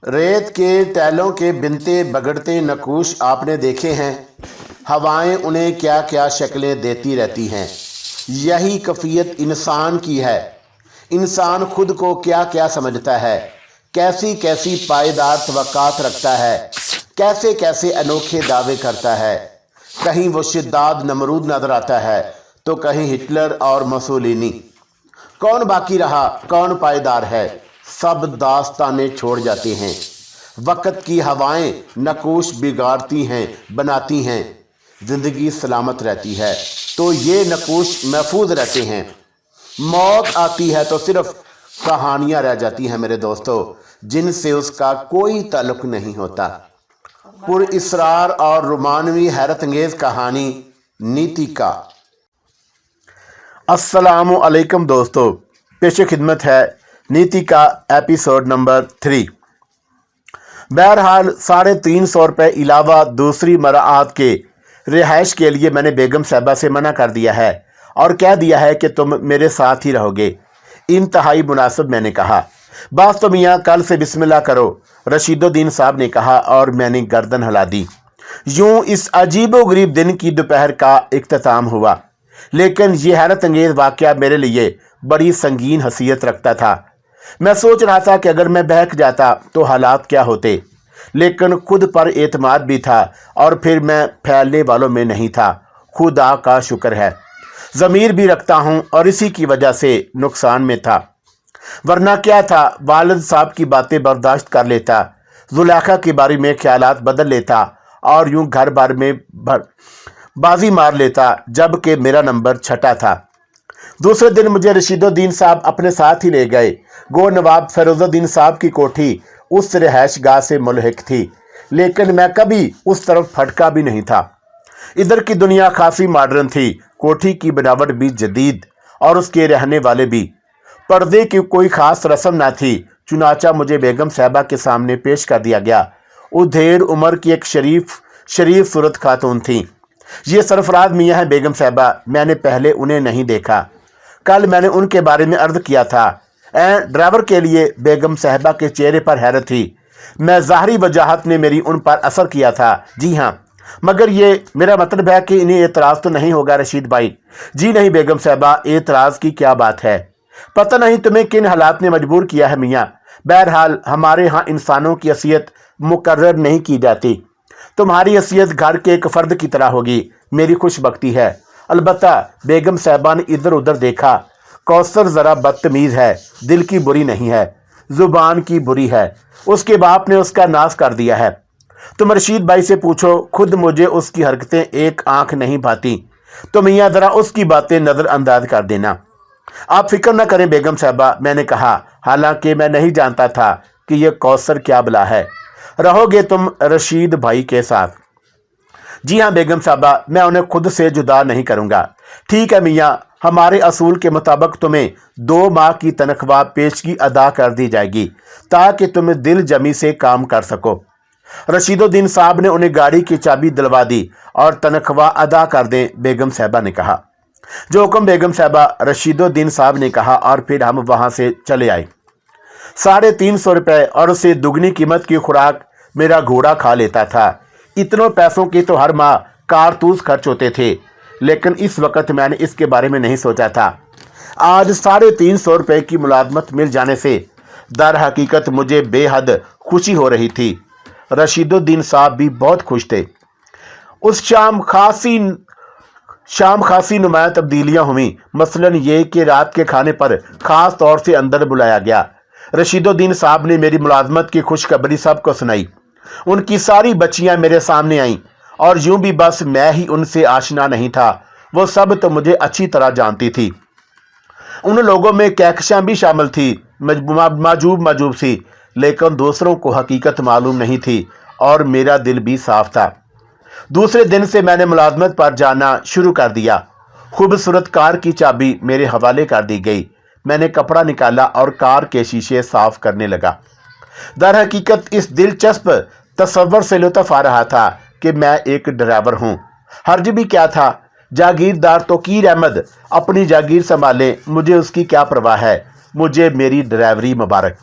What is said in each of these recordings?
रेत के टैलों के बिनते बगड़ते नक्कूश आपने देखे हैं। हवाएं उन्हें क्या क्या शक्लें देती रहती हैं। यही कैफियत इंसान की है। इंसान खुद को क्या क्या समझता है, कैसी कैसी पायदार तवक्कात रखता है, कैसे कैसे अनोखे दावे करता है। कहीं वो शिद्दाद नमरूद नजर आता है तो कहीं हिटलर और मुसोलिनी। कौन बाकी रहा, कौन पायदार है? सब दास्ताने छोड़ जाते हैं। वक़्त की हवाएं नक्कूश बिगाड़ती हैं, बनाती हैं। ज़िंदगी सलामत रहती है तो ये नक्कूश महफूज रहते हैं। मौत आती है तो सिर्फ कहानियां रह जाती हैं मेरे दोस्तों, जिनसे उसका कोई ताल्लुक नहीं होता। पुरइसरार और रोमानवी हैरत अंगेज कहानी नीतिका। अस्सलामु अलैकुम दोस्तों, पेश खिदमत है नीतिका एपिसोड नंबर 3। बहरहाल 350 रुपये अलावा दूसरी मराआत के रिहाइश के लिए मैंने बेगम साहबा से मना कर दिया है और कह दिया है कि तुम मेरे साथ ही रहोगे। इंतहाई मुनासिब मैंने कहा। बस तो मियाँ कल से बिस्मिल्लाह करो, रशीदुद्दीन साहब ने कहा और मैंने गर्दन हिला दी। यूं इस अजीबो गरीब दिन की दोपहर का इख्तिताम हुआ, लेकिन यह हैरत अंगेज वाक़या मेरे लिए बड़ी संगीन हैसियत रखता था। मैं सोच रहा था कि अगर मैं बहक जाता तो हालात क्या होते, लेकिन खुद पर एतमाद भी था और फिर मैं फैलने वालों में नहीं था। खुदा का शुक्र है, ज़मीर भी रखता हूँ और इसी की वजह से नुकसान में था। वरना क्या था, वालिद साहब की बातें बर्दाश्त कर लेता, जुलेखा के बारे में ख्यालात बदल लेता और यूं घर भर में बाजी मार लेता, जबकि मेरा नंबर छठा था। दूसरे दिन मुझे रशीदुद्दीन साहब अपने साथ ही ले गए। गो नवाब फिरोजुद्दीन साहब की कोठी उस रिहाइश गाह से मुल्हिक थी, लेकिन मैं कभी उस तरफ फटका भी नहीं था। इधर की दुनिया खासी मॉडर्न थी, कोठी की बनावट भी जदीद और उसके रहने वाले भी। पर्दे की कोई ख़ास रस्म ना थी, चुनाचा मुझे बेगम साहबा के सामने पेश कर दिया गया। उधेड़ उम्र की एक शरीफ सूरत खातून थी। ये सरफराज मियाँ हैं बेगम साहबा, मैंने पहले उन्हें नहीं देखा। कल मैंने उनके बारे में अर्ज़ किया था। ड्राइवर के लिए बेगम साहबा के चेहरे पर हैरत थी। मैं ज़ाहरी वजाहत ने मेरी उन पर असर किया था। जी हाँ, मगर ये मेरा मतलब है कि इन्हें एतराज़ तो नहीं होगा रशीद भाई? जी नहीं बेगम साहबा, एतराज़ की क्या बात है? पता नहीं तुम्हें किन हालात ने मजबूर किया है मियाँ। बहरहाल हमारे यहाँ इंसानों की हैसियत मुकर्रर नहीं की जाती। तुम्हारी हैसियत घर के एक फ़र्द की तरह होगी, मेरी खुशबख्ती है। अलबत्ता बेगम साहबा ने इधर उधर देखा। कौसर ज़रा बदतमीज़ है, दिल की बुरी नहीं है, ज़ुबान की बुरी है। उसके बाप ने उसका नाश कर दिया है। तुम रशीद भाई से पूछो, खुद मुझे उसकी हरकतें एक आंख नहीं भाती। तो मियाँ ज़रा उसकी बातें नज़रअंदाज कर देना। आप फिक्र न करें बेगम साहबा, मैंने कहा, हालांकि मैं नहीं जानता था कि यह कौसर क्या बला है। रहोगे तुम रशीद भाई के साथ? जी हाँ बेगम साहबा, मैं उन्हें खुद से जुदा नहीं करूँगा। ठीक है मियाँ, हमारे असूल के मुताबिक तुम्हें 2 माह की तनख्वाह पेशगी अदा कर दी जाएगी ताकि तुम दिल जमी से काम कर सको। रशीदुद्दीन साहब ने उन्हें गाड़ी की चाबी दिलवा दी और तनख्वाह अदा कर दें, बेगम साहबा ने कहा। जो हुक्म बेगम साहबा, रशीदुद्दीन साहब ने कहा और फिर हम वहाँ से चले आए। 350 रुपये और उससे दुगनी कीमत की खुराक मेरा घोड़ा खा लेता था। इतनों पैसों की तो हर माह कारतूस खर्च होते थे, लेकिन इस वक्त मैंने इसके बारे में नहीं सोचा था। आज 350 रुपये की मुलाजमत मिल जाने से दर हकीकत मुझे बेहद खुशी हो रही थी। रशीदुद्दीन साहब भी बहुत खुश थे। उस शाम खासी नुमाया तब्दीलियाँ हुई। मसलन ये कि रात के खाने पर ख़ास तौर से अंदर बुलाया गया। रशीदुद्दीन साहब ने मेरी मुलाजमत की खुशखबरी सबको सुनाई। उनकी सारी बच्चियाँ मेरे सामने आईं और यूं भी बस मैं ही उनसे आशना नहीं था, वो सब तो मुझे अच्छी तरह जानती थी। उन लोगों में कहकशां भी शामिल थी, माजूब सी, लेकिन दूसरों को हकीकत मालूम नहीं थी और मेरा दिल भी साफ था। दूसरे दिन से मैंने मुलाजमत पर जाना शुरू कर दिया। खूबसूरत कार की चाबी मेरे हवाले कर दी गई। मैंने कपड़ा निकाला और कार के शीशे साफ करने लगा। दर हकीकत इस दिलचस्प तस्वर से लुत्फ आ रहा था कि मैं एक ड्राइवर हूँ। हर्ज भी क्या था, जागीरदार तो कीर अहमद अपनी जागीर संभाले, मुझे उसकी क्या परवाह है। मुझे मेरी ड्राइवरी मुबारक।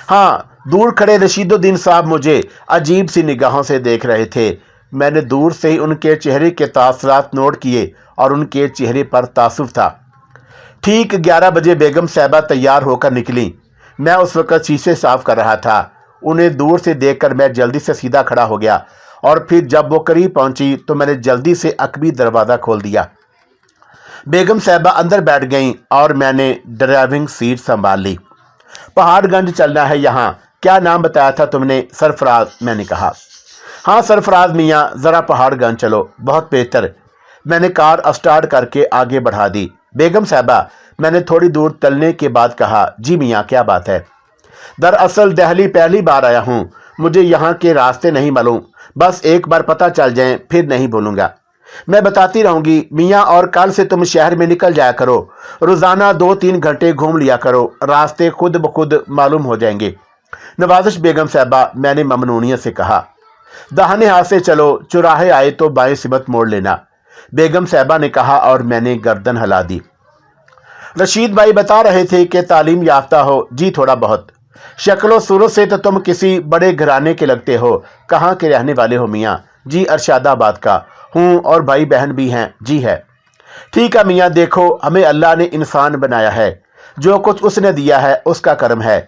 हाँ, दूर खड़े रशीदुद्दीन साहब मुझे अजीब सी निगाहों से देख रहे थे। मैंने दूर से ही उनके चेहरे के तासरात नोट किए और उनके चेहरे पर तासुफ था। ठीक 11 बजे बेगम साहबा तैयार होकर निकली। मैं उस वक्त शीशे साफ कर रहा था। उन्हें दूर से देखकर मैं जल्दी से सीधा खड़ा हो गया और फिर जब वो करीब पहुंची तो मैंने जल्दी से अकबी दरवाज़ा खोल दिया। बेगम साहबा अंदर बैठ गईं और मैंने ड्राइविंग सीट संभाल ली। पहाड़गंज चलना है यहाँ, क्या नाम बताया था तुमने? सरफराज, मैंने कहा। हाँ सरफराज मियाँ, ज़रा पहाड़गंज चलो। बहुत बेहतर। मैंने कार स्टार्ट करके आगे बढ़ा दी। बेगम साहबा, मैंने थोड़ी दूर चलने के बाद कहा, जी मियाँ क्या बात है? दरअसल दिल्ली पहली बार आया हूँ, मुझे यहाँ के रास्ते नहीं मालूम, बस एक बार पता चल जाए फिर नहीं भूलूंगा। मैं बताती रहूँगी मियाँ, और कल से तुम शहर में निकल जाया करो। रोज़ाना 2-3 घंटे घूम लिया करो, रास्ते खुद ब खुद मालूम हो जाएंगे। नवाजिश बेगम साहबा, मैंने ममनूनियत से कहा। दाहिने हाथ से चलो, चौराहे आए तो बाएं सिमत मोड़ लेना, बेगम साहबा ने कहा और मैंने गर्दन हिला दी। रशीद भाई बता रहे थे कि तालीम याफ्ता हो। जी थोड़ा बहुत। शक्लो सूरत से तो तुम किसी बड़े घराने के लगते हो। कहाँ के रहने वाले हो मियाँ? जी अरशादाबाद का हूँ, और भाई बहन भी हैं। जी है। ठीक है मियाँ, देखो हमें अल्लाह ने इंसान बनाया है, जो कुछ उसने दिया है उसका कर्म है।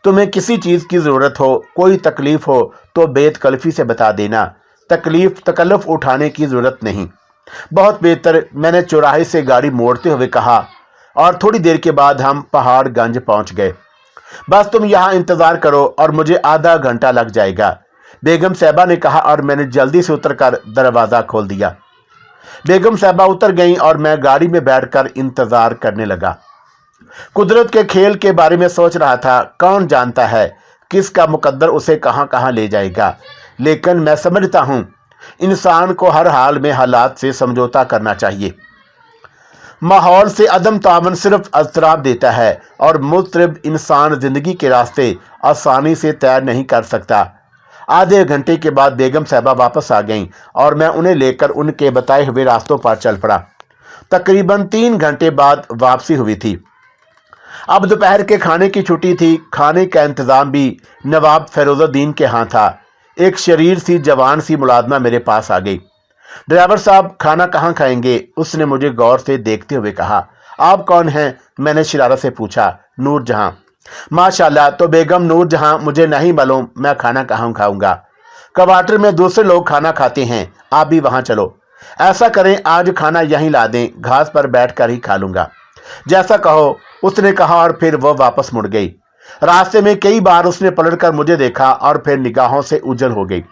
तुम्हें किसी चीज़ की ज़रूरत हो, कोई तकलीफ़ हो तो बेतकल्फ़ी से बता देना, तकल्लुफ़ उठाने की ज़रूरत नहीं। बहुत बेहतर, मैंने चौराहे से गाड़ी मोड़ते हुए कहा, और थोड़ी देर के बाद हम पहाड़गंज पहुंच गए। बस तुम यहाँ इंतज़ार करो और मुझे आधा घंटा लग जाएगा, बेगम साहबा ने कहा, और मैंने जल्दी से उतरकर दरवाज़ा खोल दिया। बेगम साहबा उतर गईं और मैं गाड़ी में बैठकर इंतज़ार करने लगा। कुदरत के खेल के बारे में सोच रहा था। कौन जानता है किसका मुकद्दर उसे कहाँ कहाँ ले जाएगा, लेकिन मैं समझता हूँ इंसान को हर हाल में हालात से समझौता करना चाहिए। माहौल से अदम तावन सिर्फ अज़राब देता है, और मुस्तरब इंसान ज़िंदगी के रास्ते आसानी से तय नहीं कर सकता। आधे घंटे के बाद बेगम साहबा वापस आ गईं और मैं उन्हें लेकर उनके बताए हुए रास्तों पर चल पड़ा। तकरीबन 3 घंटे बाद वापसी हुई थी। अब दोपहर के खाने की छुट्टी थी। खाने का इंतज़ाम भी नवाब फ़ैरोज़ुद्दीन के यहाँ था। एक शरीर सी जवान सी मुलाजमा मेरे पास आ गई। ड्राइवर साहब, खाना कहाँ खाएंगे? उसने मुझे गौर से देखते हुए कहा। आप कौन हैं? मैंने शरारत से पूछा। नूरजहां। माशाल्लाह, तो बेगम नूरजहां, मुझे नहीं मालूम मैं खाना कहाँ खाऊंगा। क्वार्टर में दूसरे लोग खाना खाते हैं, आप भी वहाँ चलो। ऐसा करें, आज खाना यहीं ला दें, घास पर बैठ कर ही खा लूँगा। जैसा कहो, उसने कहा, और फिर वह वापस मुड़ गई। रास्ते में कई बार उसने पलटकर मुझे देखा और फिर निगाहों से उजल हो गई।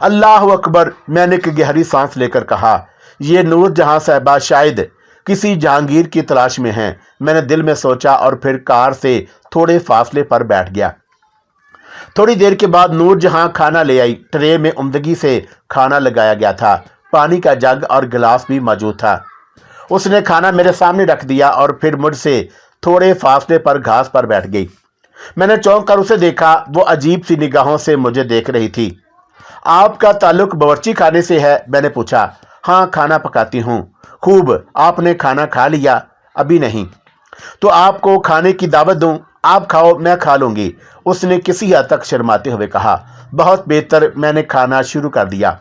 अल्लाह अकबर, मैंने एक गहरी सांस लेकर कहा। ये नूरजहां साहबा शायद किसी जहांगीर की तलाश में हैं, मैंने दिल में सोचा, और फिर कार से थोड़े फासले पर बैठ गया। थोड़ी देर के बाद नूरजहां खाना ले आई। ट्रे में उम्दगी से खाना लगाया गया था। पानी का जग और गिलास भी मौजूद था। उसने खाना मेरे सामने रख दिया और फिर मुझसे थोड़े फासले पर घास पर बैठ गई। मैंने चौंक कर उसे देखा। वो अजीब सी निगाहों से मुझे देख रही थी। आपका ताल्लुक बावर्ची खाने से है? मैंने पूछा। हाँ, खाना पकाती हूँ। खूब। आपने खाना खा लिया? अभी नहीं। तो आपको खाने की दावत दूं? आप खाओ, मैं खा लूँगी, उसने किसी हद तक शर्माते हुए कहा। बहुत बेहतर, मैंने खाना शुरू कर दिया।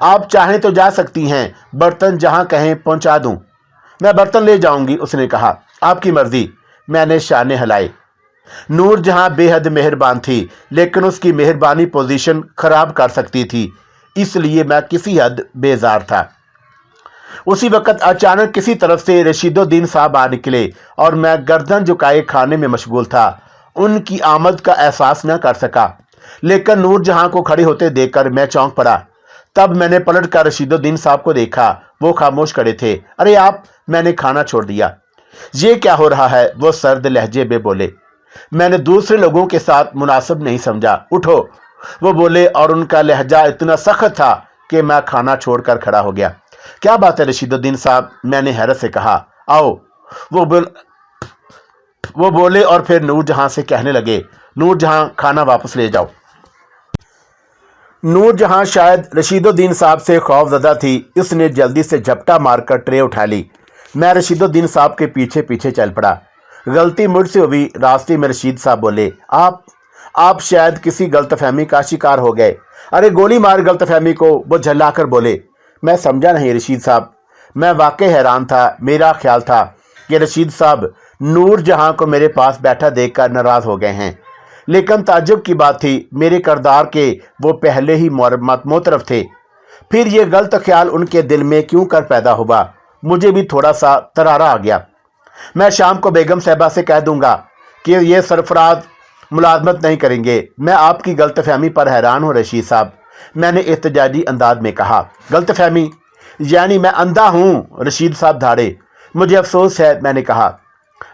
आप चाहें तो जा सकती हैं, बर्तन जहाँ कहें पहुँचा दूँ। मैं बर्तन ले जाऊँगी, उसने कहा। आपकी मर्जी, मैंने शाने हिलाए। नूरजहां बेहद मेहरबान थी, लेकिन उसकी मेहरबानी पोजीशन खराब कर सकती थी, इसलिए मैं किसी हद बेजार था। उसी वक्त अचानक किसी तरफ से रशीदुद्दीन साहब आ निकले और मैं गर्दन झुकाए खाने में मशगूल था। उनकी आमद का एहसास न कर सका, लेकिन नूरजहां को खड़े होते देखकर मैं चौंक पड़ा। तब मैंने पलट कर रशीदुद्दीन साहब को देखा। वो खामोश खड़े थे। अरे आप, मैंने खाना छोड़ दिया। ये क्या हो रहा है? वो सर्द लहजे में बोले। मैंने दूसरे लोगों के साथ मुनासिब नहीं समझा। उठो, वो बोले, और उनका लहजा इतना सख्त था कि मैं खाना छोड़कर खड़ा हो गया। क्या बात है रशीदुद्दीन साहब? मैंने हैरत से कहा। आओ, वो बोले और फिर नूरजहां से कहने लगे, नूरजहां, खाना वापस ले जाओ। नूरजहां शायद रशीदुद्दीन साहब से खौफजदा थी। इसने जल्दी से झपटा मारकर ट्रे उठा ली। मैं रशीदुद्दीन साहब के पीछे पीछे चल पड़ा। गलती मुझसे हुई। रास्ते में रशीद साहब बोले, आप शायद किसी गलतफहमी का शिकार हो गए। अरे गोली मार गलतफहमी को, वो झल्लाकर बोले। मैं समझा नहीं रशीद साहब। मैं वाकई हैरान था। मेरा ख्याल था कि रशीद साहब नूर जहां को मेरे पास बैठा देखकर नाराज हो गए हैं, लेकिन ताज्जुब की बात थी मेरे किरदार के वो पहले ही मोतरफ थे। फिर ये गलत ख्याल उनके दिल में क्यों कर पैदा हुआ? मुझे भी थोड़ा सा तरारा आ गया। मैं शाम को बेगम साहबा से कह दूंगा कि ये सरफराज मुलाजमत नहीं करेंगे। मैं आपकी गलतफहमी पर हैरान हूँ रशीद साहब, मैंने एहतजाजी अंदाज में कहा। गलतफहमी यानी मैं अंधा हूँ? रशीद साहब धाड़े। मुझे अफसोस है, मैंने कहा।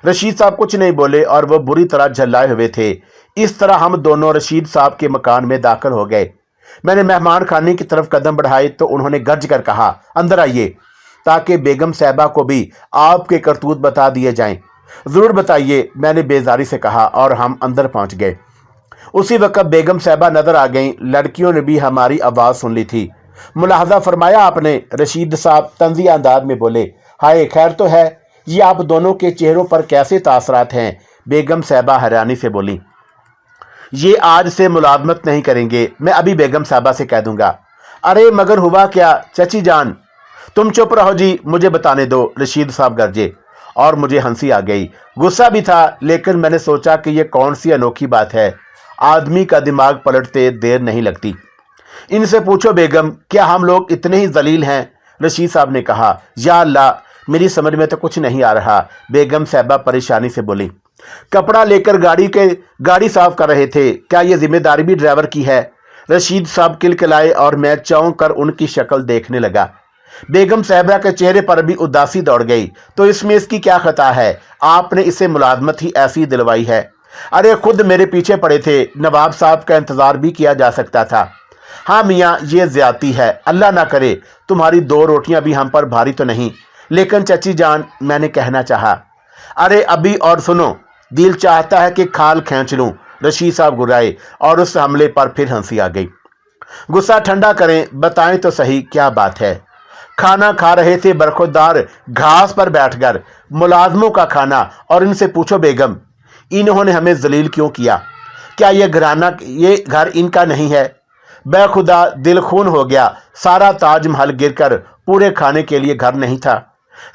रशीद साहब कुछ नहीं बोले और वो बुरी तरह झल्लाए हुए थे। इस तरह हम दोनों रशीद साहब के मकान में दाखिल हो गए। मैंने मेहमान खाने की तरफ कदम बढ़ाए तो उन्होंने गरज कर कहा, अंदर आइए, ताकि बेगम साहबा को भी आपके करतूत बता दिए जाएं। ज़रूर बताइए, मैंने बेजारी से कहा और हम अंदर पहुंच गए। उसी वक्त बेगम साहबा नजर आ गईं। लड़कियों ने भी हमारी आवाज़ सुन ली थी। मुलाहजा फरमाया आपने? रशीद साहब तंज़िया अंदाज में बोले। हाय, खैर तो है? ये आप दोनों के चेहरों पर कैसे तासरात हैं? बेगम साहबा हैरानी से बोली। ये आज से मुलाजमत नहीं करेंगे, मैं अभी बेगम साहबा से कह दूंगा। अरे मगर हुआ क्या चची जान? तुम चुप रहो जी, मुझे बताने दो, रशीद साहब गरजे और मुझे हंसी आ गई। गुस्सा भी था, लेकिन मैंने सोचा कि यह कौन सी अनोखी बात है। आदमी का दिमाग पलटते देर नहीं लगती। इनसे पूछो बेगम, क्या हम लोग इतने ही जलील हैं? रशीद साहब ने कहा। या अल्लाह, मेरी समझ में तो कुछ नहीं आ रहा, बेगम साहबा परेशानी से बोली। कपड़ा लेकर गाड़ी साफ कर रहे थे, क्या यह जिम्मेदारी भी ड्राइवर की है? रशीद साहब किलकिलाए और मैं चौंक कर उनकी शक्ल देखने लगा। बेगम साहबा के चेहरे पर भी उदासी दौड़ गई। तो इसमें इसकी क्या खता है? आपने इसे मुलाजमत ही ऐसी दिलवाई है। अरे खुद मेरे पीछे पड़े थे, नवाब साहब का इंतजार भी किया जा सकता था। हाँ मियाँ, ये ज्यादती है। अल्लाह ना करे तुम्हारी 2 रोटियां भी हम पर भारी तो नहीं। लेकिन चची जान, मैंने कहना चाहा। अरे अभी और सुनो, दिल चाहता है कि खाल खींच लूं, रशीद साहब गुर्राए और उस हमले पर फिर हंसी आ गई। गुस्सा ठंडा करें, बताएं तो सही क्या बात है? खाना खा रहे थे बरखुरदार घास पर बैठकर, मुलाजमों का खाना, और इनसे पूछो बेगम, इन्होंने हमें जलील क्यों किया? क्या ये घर इनका नहीं है? बेखुदा दिल खून हो गया। सारा ताजमहल गिरकर पूरे खाने के लिए घर नहीं था।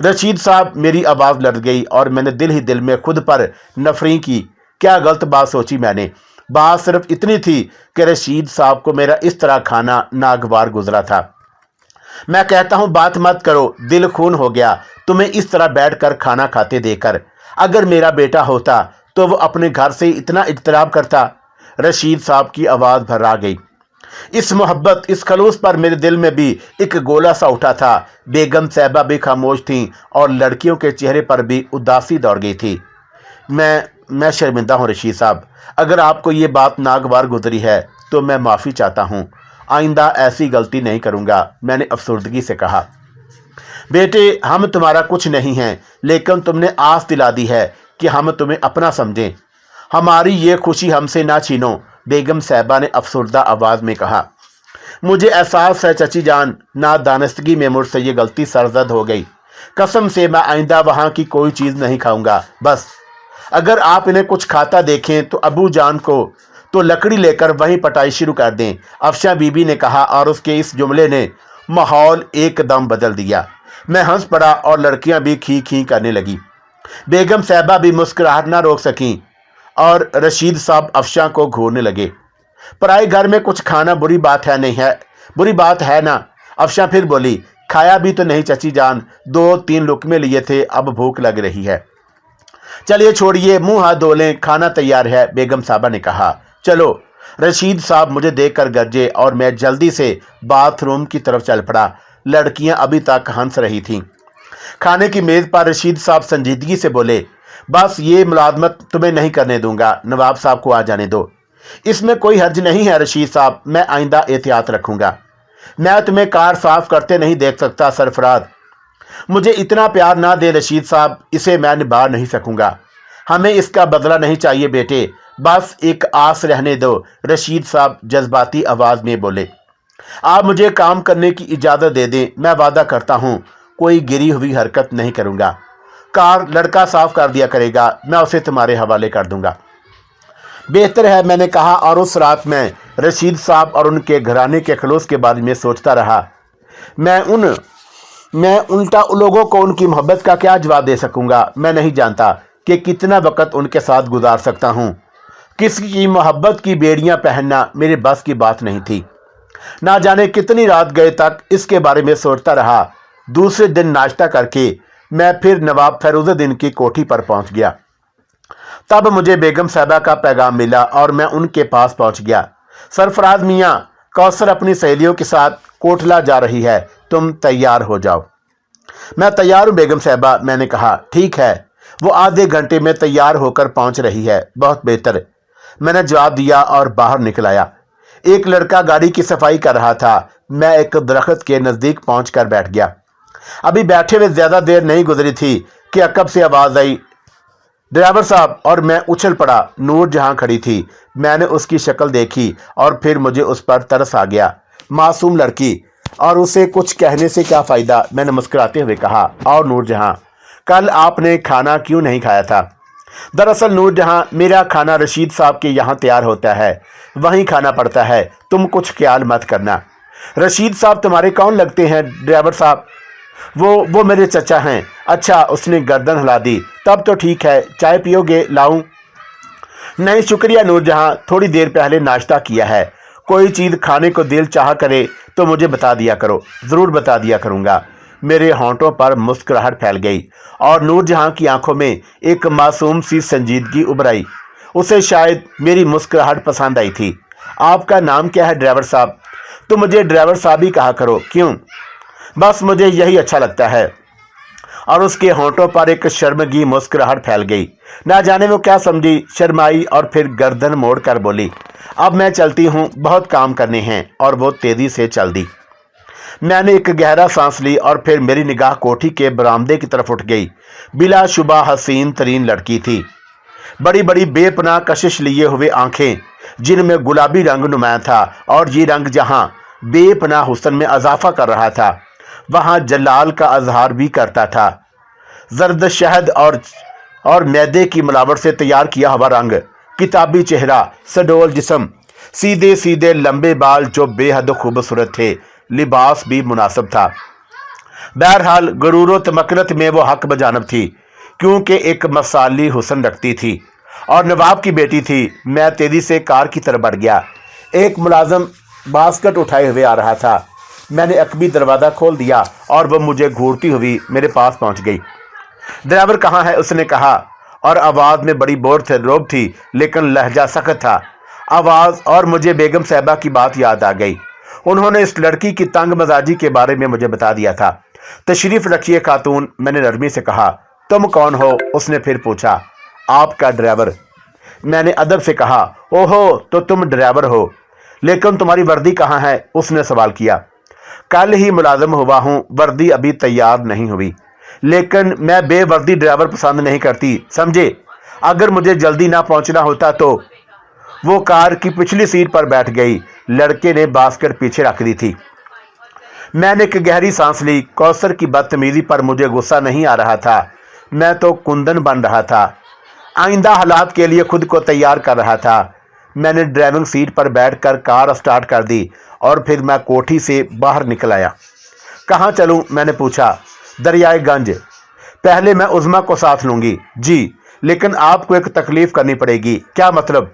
रशीद साहब, मेरी आवाज़ लड़ गई और मैंने दिल ही दिल में खुद पर नफरी की। क्या गलत बात सोची मैंने? बात सिर्फ इतनी थी कि रशीद साहब को मेरा इस तरह खाना नागवार गुजरा था। मैं कहता हूं बात मत करो, दिल खून हो गया तुम्हें इस तरह बैठकर खाना खाते देखकर। अगर मेरा बेटा होता तो वो अपने घर से इतना इज्तराब करता? रशीद साहब की आवाज़ भर्रा गई। इस मोहब्बत, इस खलूस पर मेरे दिल में भी एक गोला सा उठा था। बेगम साहबा भी खामोश थीं और लड़कियों के चेहरे पर भी उदासी दौड़ गई थी। मैं शर्मिंदा हूँ रशीद साहब, अगर आपको ये बात नागवार गुजरी है तो मैं माफ़ी चाहता हूँ। आइंदा ऐसी गलती नहीं करूँगा, मैंने अफसुर्दगी से कहा। बेटे, हम तुम्हारा कुछ नहीं हैं, लेकिन तुमने आस दिला दी है कि हम तुम्हें अपना समझें। हमारी ये खुशी हमसे ना छीनो, बेगम साहबा ने अफसुर्दा आवाज़ में कहा। मुझे एहसास है चची जान, नादानस्तगी में मुझसे ये गलती सरजद हो गई। कसम से मैं आइंदा वहाँ की कोई चीज़ नहीं खाऊंगा। बस अगर आप इन्हें कुछ खाता देखें तो अबू जान को तो लकड़ी लेकर वहीं पटाई शुरू कर दें, अफशा बीबी ने कहा और उसके इस जुमले ने माहौल एकदम बदल दिया। मैं हंस पड़ा और लड़कियां भी खी खी करने लगी। बेगम साहबा भी मुस्कुराहट ना रोक सकीं और रशीद साहब अफशा को घूरने लगे। पराए घर में कुछ खाना बुरी बात है ना? अफशा फिर बोली। खाया भी तो नहीं चची जान, 2-3 लुकमे लिए थे, अब भूख लग रही है। चलिए छोड़िए, मुंह हाथ धो लें, खाना तैयार है, बेगम साहबा ने कहा। चलो। रशीद साहब मुझे देखकर गरजे और मैं जल्दी से बाथरूम की तरफ चल पड़ा। लड़कियां अभी तक हंस रही थीं। खाने की मेज पर रशीद साहब संजीदगी से बोले, बस ये मुलाजमत तुम्हें नहीं करने दूंगा, नवाब साहब को आ जाने दो। इसमें कोई हर्ज नहीं है रशीद साहब, मैं आइंदा एहतियात रखूंगा। मैं तुम्हें कार साफ करते नहीं देख सकता सरफराज। मुझे इतना प्यार ना दे रशीद साहब, इसे मैं निभा नहीं सकूंगा। हमें इसका बदला नहीं चाहिए बेटे, बस एक आस रहने दो, रशीद साहब जज्बाती आवाज़ में बोले। आप मुझे काम करने की इजाज़त दे दें, मैं वादा करता हूँ कोई गिरी हुई हरकत नहीं करूँगा। कार लड़का साफ कर दिया करेगा, मैं उसे तुम्हारे हवाले कर दूंगा। बेहतर है, मैंने कहा, और उस रात मैं रशीद साहब और उनके घराने के खलूस के बारे में सोचता रहा। मैं उल्टा लोगों को उनकी मोहब्बत का क्या जवाब दे सकूंगा। मैं नहीं जानता कि कितना वक्त उनके साथ गुजार सकता हूं। किसी की मोहब्बत की बेड़ियां पहनना मेरे बस की बात नहीं थी। ना जाने कितनी रात गए तक इसके बारे में सोचता रहा। दूसरे दिन नाश्ता करके मैं फिर नवाब फैरुद्दीन की कोठी पर पहुंच गया। तब मुझे बेगम साहबा का पैगाम मिला और मैं उनके पास पहुंच गया। सरफराज मियाँ, कौसर अपनी सहेलियों के साथ कोटला जा रही है, तुम तैयार हो जाओ। मैं तैयार हूँ बेगम साहबा, मैंने कहा। ठीक है, वो आधे घंटे में तैयार होकर पहुंच रही है। बहुत बेहतर, मैंने जवाब दिया और बाहर निकल आया। एक लड़का गाड़ी की सफाई कर रहा था। मैं एक दरख्त के नज़दीक पहुंचकर बैठ गया। अभी बैठे हुए ज़्यादा देर नहीं गुजरी थी कि अकब से आवाज़ आई, ड्राइवर साहब, और मैं उछल पड़ा। नूर जहां खड़ी थी। मैंने उसकी शक्ल देखी और फिर मुझे उस पर तरस आ गया। मासूम लड़की, और उसे कुछ कहने से क्या फ़ायदा। मैंने मुस्कुराते हुए कहा, और नूर जहां, कल आपने खाना क्यों नहीं खाया था? दरअसल नूर जहां, मेरा खाना रशीद साहब के यहाँ तैयार होता है, वहीं खाना पड़ता है। तुम कुछ ख्याल मत करना। रशीद साहब तुम्हारे कौन लगते हैं ड्राइवर साहब? वो मेरे चचा हैं। अच्छा, उसने गर्दन हिला दी। तब तो ठीक है, चाय पियोगे? लाऊं? नहीं शुक्रिया नूर जहां, थोड़ी देर पहले नाश्ता किया है। कोई चीज़ खाने को दिल चाह करे तो मुझे बता दिया करो। ज़रूर बता दिया करूँगा। मेरे होंठों पर मुस्कुराहट फैल गई और नूर जहां की आंखों में एक मासूम सी संजीदगी उभर आई। उसे शायद मेरी मुस्कुराहट पसंद आई थी। आपका नाम क्या है ड्राइवर साहब? तो मुझे ड्राइवर साहब ही कहा करो। क्यों? बस मुझे यही अच्छा लगता है। और उसके होंठों पर एक शर्मगी मुस्कुराहट फैल गई। ना जाने वो क्या समझी, शर्माई और फिर गर्दन मोड़ कर बोली, अब मैं चलती हूँ, बहुत काम करने हैं। और वो तेजी से चल दी। मैंने एक गहरा सांस ली और फिर मेरी निगाह कोठी के बरामदे की तरफ उठ गई। बिलाशुबा हसीन तरीन लड़की थी। बड़ी बड़ी बेपनाह कशिश लिए हुए आंखें जिनमें गुलाबी रंग नुमाया था, और ये रंग जहां बेपनाह हुस्न में इजाफा कर रहा था, वहां जलाल का अजहार भी करता था। जर्द शहद और मैदे की मिलावट से तैयार किया हुआ रंग, किताबी चेहरा, सडोल जिस्म, सीधे सीधे लंबे बाल जो बेहद खूबसूरत थे। लिबास भी मुनासिब था। बहरहाल गुरूर तमक्कनत में वो हक बजानब थी, क्योंकि एक मसाली हुस्न रखती थी और नवाब की बेटी थी। मैं तेजी से कार की तरफ बढ़ गया। एक मुलाजिम बास्केट उठाए हुए आ रहा था। मैंने अकबी दरवाज़ा खोल दिया और वह मुझे घूरती हुई मेरे पास पहुंच गई। ड्राइवर कहाँ है? उसने कहा, और आवाज़ में बड़ी रोब थी, लेकिन लहजा सख्त था। आवाज़ और मुझे बेगम साहबा की बात याद आ गई। उन्होंने इस लड़की की तंग मजाजी के बारे में मुझे बता दिया था। तशरीफ़ रखिए खातून, मैंने नरमी से कहा। तुम कौन हो? उसने फिर पूछा। आपका ड्राइवर, मैंने अदब से कहा। ओहो, तो तुम ड्राइवर हो, लेकिन तुम्हारी वर्दी कहाँ है? उसने सवाल किया। कल ही मुलाजिम हुआ हूँ, वर्दी अभी तैयार नहीं हुई। लेकिन मैं बेवर्दी ड्राइवर पसंद नहीं करती, समझे। अगर मुझे जल्दी ना पहुँचना होता तो। वो कार की पिछली सीट पर बैठ गई। लड़के ने बास्केट पीछे रख दी थी। मैंने एक गहरी सांस ली। कौसर की बदतमीजी पर मुझे गुस्सा नहीं आ रहा था। मैं तो कुंदन बन रहा था। आइंदा हालात के लिए खुद को तैयार कर रहा था। मैंने ड्राइविंग सीट पर बैठकर कार स्टार्ट कर दी और फिर मैं कोठी से बाहर निकल आया। कहाँ चलूँ? मैंने पूछा। दरियाए गंज। पहले मैं उज़्मा को साथ लूँगी। जी, लेकिन आपको एक तकलीफ़ करनी पड़ेगी। क्या मतलब?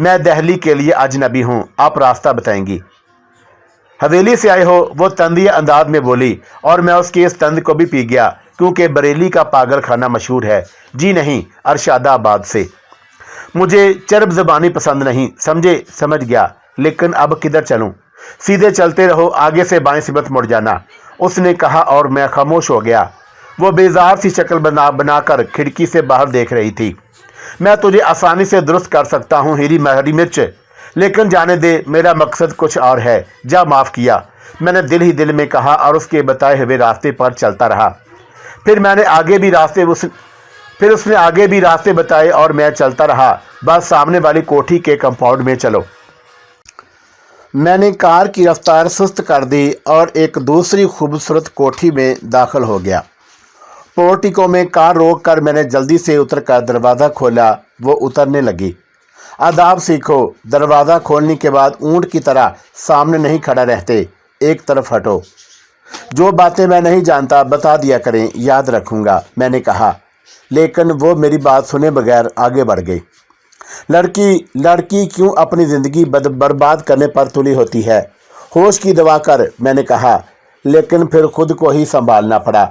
मैं दिल्ली के लिए अजनबी हूँ, आप रास्ता बताएंगी। हवेली से आए हो? वो तंदिया अंदाज में बोली, और मैं उसकी इस तंद को भी पी गया, क्योंकि बरेली का पागल खाना मशहूर है। जी नहीं, अरशादाबाद से। मुझे चरब ज़बानी पसंद नहीं, समझे? समझ गया, लेकिन अब किधर चलूं? सीधे चलते रहो, आगे से बाएं से मत मुड़ जाना, उसने कहा, और मैं खामोश हो गया। वो बेजार सी शक्ल बनाकर खिड़की से बाहर देख रही थी। मैं तुझे आसानी से दुरुस्त कर सकता हूँ हरी मिर्च, लेकिन जाने दे, मेरा मकसद कुछ और है। जा, माफ़ किया, मैंने दिल ही दिल में कहा और उसके बताए हुए रास्ते पर चलता रहा। फिर उसने आगे भी रास्ते बताए और मैं चलता रहा। बस सामने वाली कोठी के कंपाउंड में चलो। मैंने कार की रफ्तार सुस्त कर दी और एक दूसरी खूबसूरत कोठी में दाखिल हो गया। पोर्टिको में कार रोक कर मैंने जल्दी से उतरकर दरवाज़ा खोला। वो उतरने लगी। आदाब सीखो, दरवाज़ा खोलने के बाद ऊंट की तरह सामने नहीं खड़ा रहते, एक तरफ हटो। जो बातें मैं नहीं जानता बता दिया करें, याद रखूंगा, मैंने कहा। लेकिन वो मेरी बात सुने बगैर आगे बढ़ गई। लड़की क्यों अपनी ज़िंदगी बर्बाद करने पर तुली होती है? होश की दवा कर, मैंने कहा, लेकिन फिर खुद को ही संभालना पड़ा।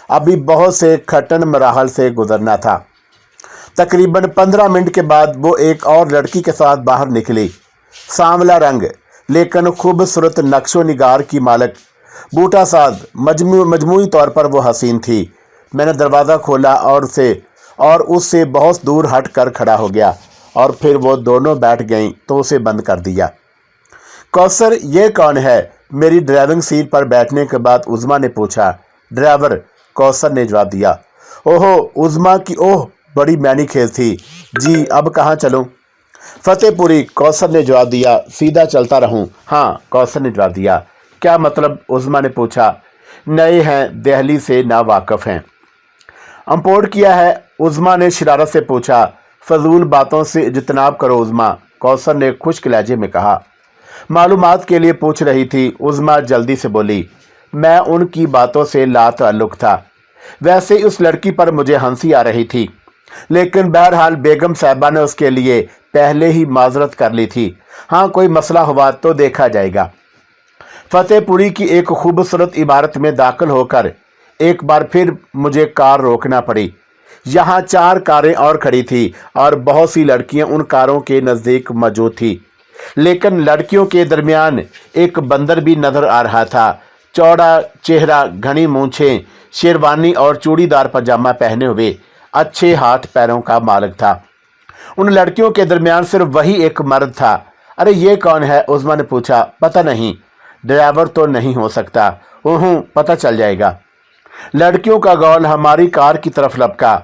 अभी बहुत से कठिन मराहल से गुजरना था। तकरीबन 15 मिनट के बाद वो एक और लड़की के साथ बाहर निकली। सांवला रंग लेकिन खूबसूरत नक्शो निगार की मालिक, बूटा साज, मजमूई तौर पर वो हसीन थी। मैंने दरवाज़ा खोला और उससे बहुत दूर हट कर खड़ा हो गया और फिर वो दोनों बैठ गईं तो उसे बंद कर दिया। कौसर, ये कौन है? मेरी ड्राइविंग सीट पर बैठने के बाद उज़्मा ने पूछा। ड्राइवर, कौसर ने जवाब दिया। ओहो, उज़्मा की ओह बड़ी मैनी खेल थी। जी, अब कहाँ चलूँ? फतेहपुरी, कौसर ने जवाब दिया। सीधा चलता रहूँ? हाँ, कौसर ने जवाब दिया। क्या मतलब? उज़्मा ने पूछा। नए हैं, दिल्ली से ना वाकिफ़ हैं। इंपोर्ट किया है? उज़्मा ने शरारत से पूछा। फजूल बातों से इज्तनाब करो उज़्मा, कौसर ने खुश्क लहजे में कहा। मालूमात के लिए पूछ रही थी, उज़्मा जल्दी से बोली। मैं उनकी बातों से लाताल्लुक़ था। वैसे उस लड़की पर मुझे हंसी आ रही थी, लेकिन बहरहाल बेगम साहिबा ने उसके लिए पहले ही माजरत कर ली थी। हाँ, कोई मसला हुआ तो देखा जाएगा। फतेहपुरी की एक खूबसूरत इमारत में दाखिल होकर एक बार फिर मुझे कार रोकना पड़ी। यहाँ 4 कारें और खड़ी थी और बहुत सी लड़कियां उन कारों के नज़दीक मौजूद थी। लेकिन लड़कियों के दरमियान एक बंदर भी नजर आ रहा था। चौड़ा चेहरा, घनी मूंछें, शेरवानी और चूड़ीदार पजामा पहने हुए, अच्छे हाथ पैरों का मालिक था। उन लड़कियों के दरमियान सिर्फ वही एक मर्द था। अरे ये कौन है? उज़्मा ने पूछा। पता नहीं, ड्राइवर तो नहीं हो सकता। पता चल जाएगा। लड़कियों का गौल हमारी कार की तरफ लपका।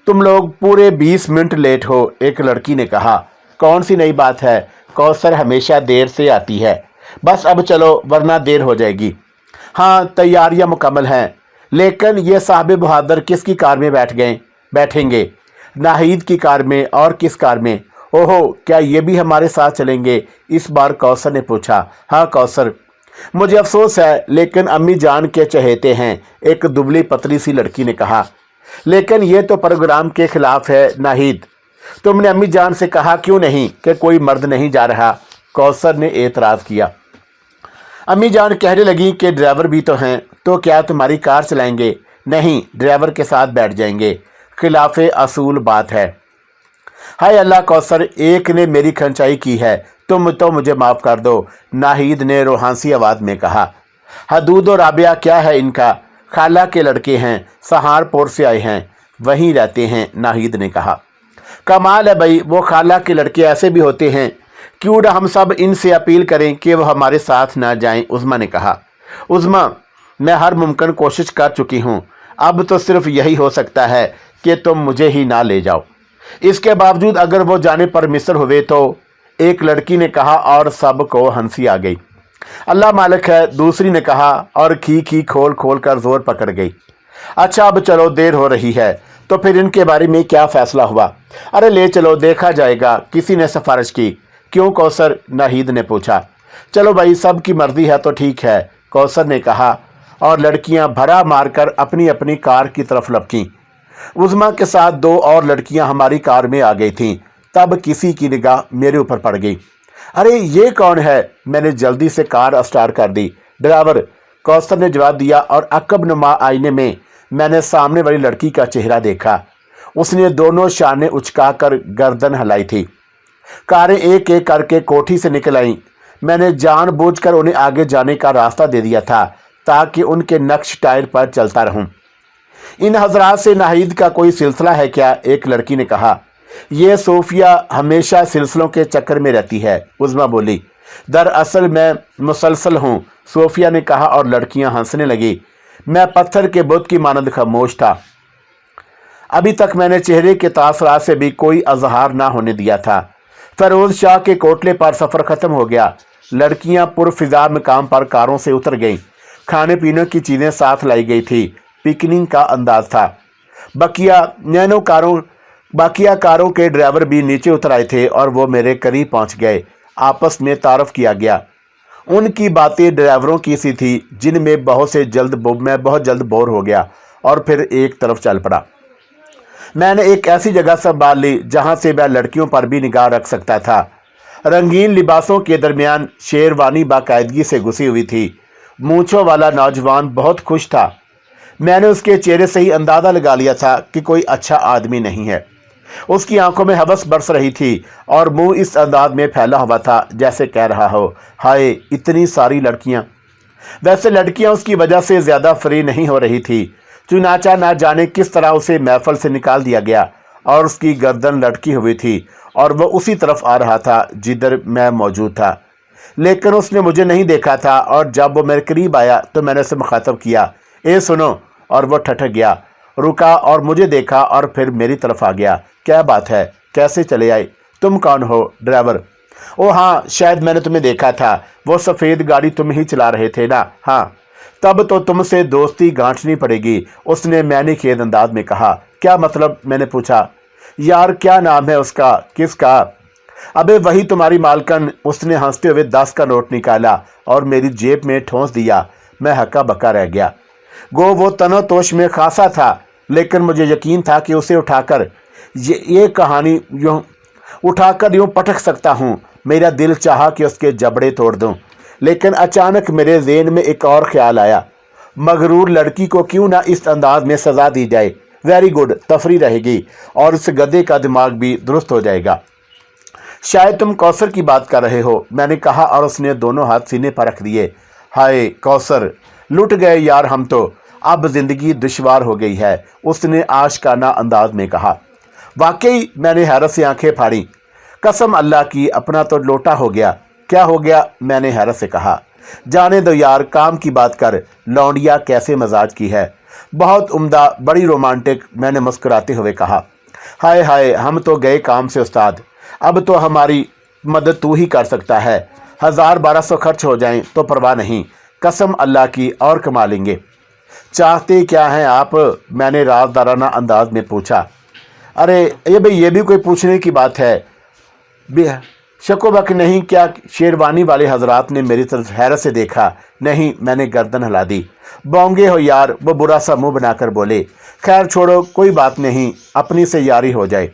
तुम लोग पूरे 20 मिनट लेट हो, एक लड़की ने कहा। कौन सी नई बात है? कौसर हमेशा देर से आती है। बस अब चलो वरना देर हो जाएगी। हाँ, तैयारियां मुकम्मल हैं, लेकिन ये साहब बहादुर किसकी कार में बैठेंगे? नाहिद की कार में। और किस कार में? ओहो, क्या ये भी हमारे साथ चलेंगे? इस बार कौसर ने पूछा। हाँ कौसर, मुझे अफसोस है लेकिन अम्मी जान के चहेते हैं, एक दुबली पतली सी लड़की ने कहा। लेकिन ये तो प्रोग्राम के खिलाफ है नाहिद। तुमने अम्मी जान से कहा क्यों नहीं कि कोई मर्द नहीं जा रहा? कौसर ने एतराज़ किया। अम्मी जान कहने लगी कि ड्राइवर भी तो हैं, तो क्या तुम्हारी कार चलाएंगे? नहीं, ड्राइवर के साथ बैठ जाएंगे। खिलाफे असूल बात है। हाय अल्लाह कौसर, एक ने मेरी खंचाई की है, तुम तो मुझे माफ़ कर दो, नाहिद ने रोहानसी आवाज़ में कहा। हदूद और राबिया क्या है इनका? खाला के लड़के हैं, सहारनपुर से आए हैं, वहीं रहते हैं, नाहिद ने कहा। कमाल है भाई, वो खाला के लड़के ऐसे भी होते हैं। क्यों ना हम सब इनसे अपील करें कि वो हमारे साथ ना जाएं, उज़्मा ने कहा। उज़्मा, मैं हर मुमकिन कोशिश कर चुकी हूँ, अब तो सिर्फ यही हो सकता है कि तुम मुझे ही ना ले जाओ। इसके बावजूद अगर वो जाने पर मिस्र हुए तो, एक लड़की ने कहा और सबको हंसी आ गई। अल्लाह मालिक है, दूसरी ने कहा और खी खोल कर जोर पकड़ गई। अच्छा अब चलो, देर हो रही है। तो फिर इनके बारे में क्या फैसला हुआ? अरे ले चलो, देखा जाएगा, किसी ने सिफारिश की। क्यों कौसर? नाहिद ने पूछा। चलो भाई, सब की मर्जी है तो ठीक है, कौसर ने कहा और लड़कियां भरा मारकर अपनी अपनी कार की तरफ लपकीं। उज़्मा के साथ 2 और लड़कियां हमारी कार में आ गई थीं। तब किसी की निगाह मेरे ऊपर पड़ गई। अरे ये कौन है? मैंने जल्दी से कार स्टार्ट कर दी। ड्राइवर, कौसर ने जवाब दिया और अकब नुमा आईने में मैंने सामने वाली लड़की का चेहरा देखा। उसने दोनों शाने उचकाकर गर्दन हिलाई थी। कारें एक एक करके कोठी से निकल आईं। मैंने जानबूझकर उन्हें आगे जाने का रास्ता दे दिया था ताकि उनके नक्श टायर पर चलता रहूं। इन हजरात से नाहिद का कोई सिलसिला है क्या? एक लड़की ने कहा। ये सोफिया हमेशा सिलसिलों के चक्कर में रहती है, उज़्मा बोली। दरअसल मैं मुसलसल हूँ, सोफिया ने कहा और लड़कियां हंसने लगी। मैं पत्थर के बुत की मानद खामोश था। अभी तक मैंने चेहरे के तासरात से भी कोई अजहार ना होने दिया था। फरोज शाह के कोटले पर सफ़र ख़त्म हो गया। लड़कियां पुरफिजा मकाम पर कारों से उतर गईं। खाने पीने की चीज़ें साथ लाई गई थी। पिकनिक का अंदाज था। बकिया नैनो कारों बाकिया कारों के ड्राइवर भी नीचे उतर आए थे और वो मेरे करीब पहुंच गए। आपस में तारफ़ किया गया। उनकी बातें ड्राइवरों की सी थी जिनमें मैं बहुत जल्द बोर हो गया और फिर एक तरफ चल पड़ा। मैंने एक ऐसी जगह संभाल ली जहां से मैं लड़कियों पर भी निगाह रख सकता था। रंगीन लिबासों के दरमियान शेरवानी बाकायदगी से घुसी हुई थी। मूंछों वाला नौजवान बहुत खुश था। मैंने उसके चेहरे से ही अंदाज़ा लगा लिया था कि कोई अच्छा आदमी नहीं है। उसकी आंखों में हवस बरस रही थी और मुंह इस अंदाज में फैला हुआ था जैसे कह रहा हो, हाय इतनी सारी लड़कियां। वैसे लड़कियां उसकी वजह से ज़्यादा फ्री नहीं हो रही थी। चुनाचा ना जाने किस तरह उसे महफल से निकाल दिया गया और उसकी गर्दन लटकी हुई थी और वह उसी तरफ आ रहा था जिधर मैं मौजूद था। लेकिन उसने मुझे नहीं देखा था और जब वो मेरे करीब आया तो मैंने उसे मुखातब किया, ए सुनो, और वह ठठक गया, रुका और मुझे देखा और फिर मेरी तरफ आ गया। क्या बात है, कैसे चले आए? तुम कौन हो? ड्राइवर। ओ हाँ, शायद मैंने तुम्हें देखा था। वो सफ़ेद गाड़ी तुम ही चला रहे थे ना? हाँ। तब तो तुमसे दोस्ती गांठनी पड़ेगी, उसने मैंने खेद अंदाज में कहा। क्या मतलब? मैंने पूछा। यार क्या नाम है उसका? किसका? अबे वही तुम्हारी मालकन। उसने हंसते हुए 10 का नोट निकाला और मेरी जेब में ठोंस दिया। मैं हक्का बक्का रह गया। गो वो तनोतोश में खासा था, लेकिन मुझे यकीन था कि उसे उठाकर यूं पटक सकता हूँ। मेरा दिल चाहा कि उसके जबड़े तोड़ दूं, लेकिन अचानक मेरे ज़हन में एक और ख्याल आया। मगरूर लड़की को क्यों ना इस अंदाज में सज़ा दी जाए। वेरी गुड, तफरी रहेगी और उस गधे का दिमाग भी दुरुस्त हो जाएगा। शायद तुम कौसर की बात कर रहे हो, मैंने कहा और उसने दोनों हाथ सीने पर रख दिए। हाय कौसर, लुट गए यार हम तो। अब जिंदगी दुश्वार हो गई है, उसने आशिकाना अंदाज में कहा। वाकई, मैंने हैरत से आंखें फाड़ी। कसम अल्लाह की, अपना तो लोटा हो गया। क्या हो गया? मैंने हैरत से कहा। जाने दो यार, काम की बात कर। लौंडिया कैसे मजाज की है? बहुत उम्दा, बड़ी रोमांटिक, मैंने मुस्कुराते हुए कहा। हाय हाय, हम तो गए काम से उस्ताद। अब तो हमारी मदद तू ही कर सकता है। 1000-1200 खर्च हो जाएं तो परवाह नहीं, कसम अल्लाह की, और कमा लेंगे। चाहते क्या हैं आप? मैंने राजदाराना अंदाज में पूछा। अरे ये भी कोई पूछने की बात है? शकोबक नहीं क्या? शेरवानी वाले हजरात ने मेरी तरफ हैरत से देखा। नहीं, मैंने गर्दन हिला दी। बोंगे हो यार, वो बुरा सा मुंह बनाकर बोले। खैर छोड़ो, कोई बात नहीं, अपनी से यारी हो जाए।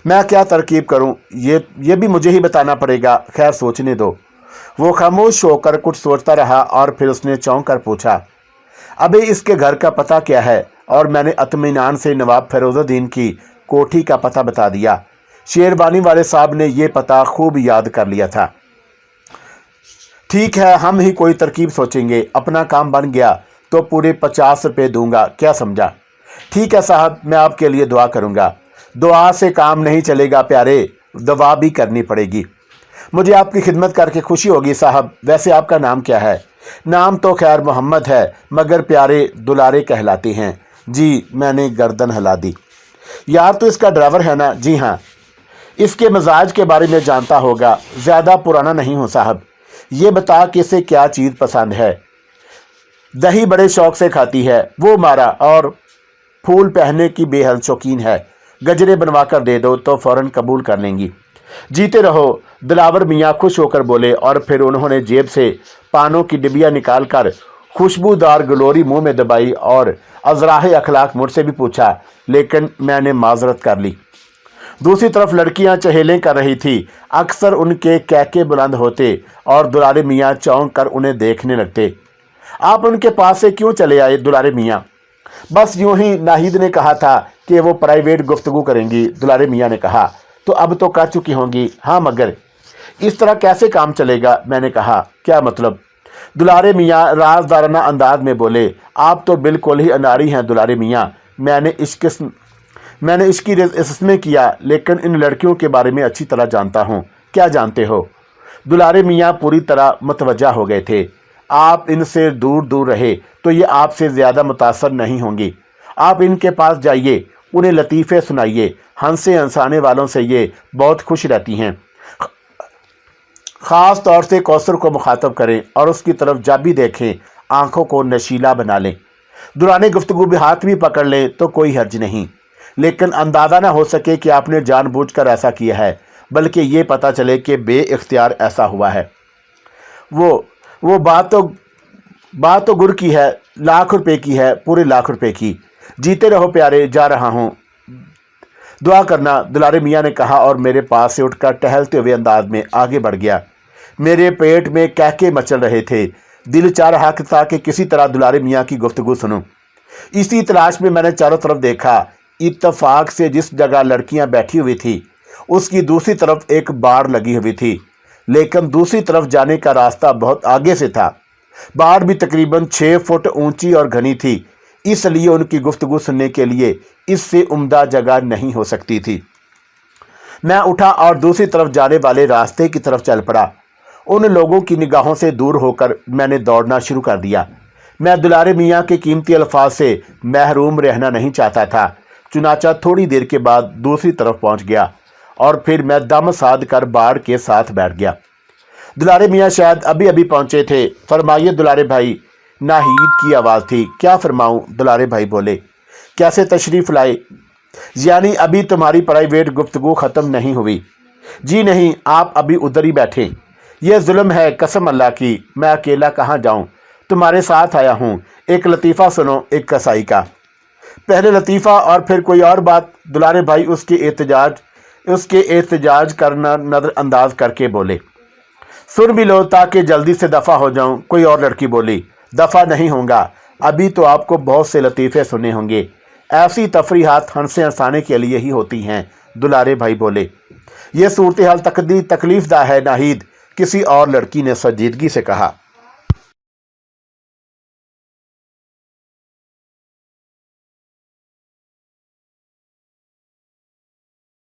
मैं क्या तरकीब करूं, ये भी मुझे ही बताना पड़ेगा। खैर सोचने दो। वो खामोश होकर कुछ सोचता रहा और फिर उसने चौंक कर पूछा, अबे इसके घर का पता क्या है? और मैंने इत्मीनान से नवाब फिरोजुद्दीन की कोठी का पता बता दिया। शेरवानी वाले साहब ने यह पता खूब याद कर लिया था। ठीक है, हम ही कोई तरकीब सोचेंगे। अपना काम बन गया तो पूरे 50 रुपये दूंगा, क्या समझा? ठीक है साहब, मैं आपके लिए दुआ करूंगा। दुआ से काम नहीं चलेगा प्यारे, दवा भी करनी पड़ेगी। मुझे आपकी खिदमत करके खुशी होगी साहब। वैसे आपका नाम क्या है? नाम तो खैर मोहम्मद है, मगर प्यारे दुलारे कहलाते हैं। जी, मैंने गर्दन हिला दी। यार तो इसका ड्राइवर है ना? जी हाँ। इसके मिजाज के बारे में जानता होगा। ज़्यादा पुराना नहीं हूँ साहब। ये बता कि इसे क्या चीज़ पसंद है? दही बड़े शौक से खाती है वो मारा, और फूल पहनने की बेहद शौकीन है। गजरे बनवा कर दे दो तो फ़ौरन कबूल कर लेंगी। जीते रहो, दिलावर मियाँ खुश होकर बोले और फिर उन्होंने जेब से पानों की डिबिया निकाल कर खुशबूदार गलोरी मुंह में दबाई और अजराह अखलाक मुझसे भी पूछा, लेकिन मैंने माजरत कर ली। दूसरी तरफ लड़कियां चहेलें कर रही थी। अक्सर उनके कैके बुलंद होते और दुलारे मियाँ चौंक कर उन्हें देखने लगते। आप उनके पास से क्यों चले आए दुलारे मियाँ? बस यूं ही, नाहिद ने कहा था कि वो प्राइवेट गुफ्तगू करेंगी। दुलारे मियाँ ने कहा। तो अब तो कर चुकी होंगी। हाँ, मगर इस तरह कैसे काम चलेगा? मैंने कहा। क्या मतलब? दुलारे मियाँ राजदाराना अंदाज में बोले। आप तो बिल्कुल ही अनाड़ी हैं दुलारे मियाँ। मैंने इसकी इसमें किया, लेकिन इन लड़कियों के बारे में अच्छी तरह जानता हूँ। क्या जानते हो? दुलारे मियाँ पूरी तरह मतवज्जा हो गए थे। आप इनसे दूर दूर रहे तो ये आपसे ज़्यादा मुतासर नहीं होंगी। आप इनके पास जाइए, उन्हें लतीफ़े सुनाइए। हंसे हंसाने वालों से ये बहुत खुश रहती हैं। ख़ास तौर से कौसर को मुखातब करें और उसकी तरफ जब भी देखें आंखों को नशीला बना लें। दुराने गुफ्तगू भी हाथ भी पकड़ लें तो कोई हर्ज नहीं। लेकिन अंदाज़ा न हो सके कि आपने जानबूझकर ऐसा किया है, बल्कि ये पता चले कि बे इख्तियार ऐसा हुआ है। वो बात तो गुर की है, लाख रुपए की है, पूरे लाख रुपए की। जीते रहो प्यारे, जा रहा हूँ, दुआ करना, दुलारे मियाँ ने कहा और मेरे पास से उठकर टहलते हुए अंदाज में आगे बढ़ गया। मेरे पेट में कहके मचल रहे थे। दिल चाह रहा था कि किसी तरह दुलारे मियाँ की गुफ्तगू सुनूं। इसी तलाश में मैंने चारों तरफ देखा। इत्तफाक से जिस जगह लड़कियां बैठी हुई थी उसकी दूसरी तरफ एक बाड़ लगी हुई थी, लेकिन दूसरी तरफ जाने का रास्ता बहुत आगे से था। बाड़ भी तकरीबन 6 फुट ऊंची और घनी थी, इसलिए उनकी गुफ्तगू सुनने के लिए इससे उम्दा जगह नहीं हो सकती थी। मैं उठा और दूसरी तरफ जाने वाले रास्ते की तरफ चल पड़ा। उन लोगों की निगाहों से दूर होकर मैंने दौड़ना शुरू कर दिया। मैं दुलारे मियाँ के कीमती अल्फाज से महरूम रहना नहीं चाहता था। चुनाचा थोड़ी देर के बाद दूसरी तरफ पहुंच गया और फिर मैं दम साध कर बाड़ के साथ बैठ गया। दुलारे मियाँ शायद अभी अभी पहुंचे थे। फरमाइए दुलारे भाई, नाहीद की आवाज़ थी। क्या फरमाऊं? दुलारे भाई बोले। कैसे तशरीफ़ लाए? यानी अभी तुम्हारी प्राइवेट गुफ्तगू ख़त्म नहीं हुई? जी नहीं, आप अभी उधर ही बैठे। यह जुल्म है, कसम अल्लाह की, मैं अकेला कहाँ जाऊँ, तुम्हारे साथ आया हूँ। एक लतीफ़ा सुनो एक कसाई का। पहले लतीफ़ा और फिर कोई और बात। दुलारे भाई उसके एहतजाज करना नज़रअंदाज करके बोले। सुन भी लो ताकि जल्दी से दफ़ा हो जाऊं। कोई और लड़की बोली। दफ़ा नहीं होगा, अभी तो आपको बहुत से लतीफ़े सुने होंगे। ऐसी तफरीहात हंसे हंसाने के लिए ही होती हैं, दुलारे भाई बोले। यह सूरत हाल तकलीफ़दा है नाहिद, किसी और लड़की ने संजीदगी से कहा।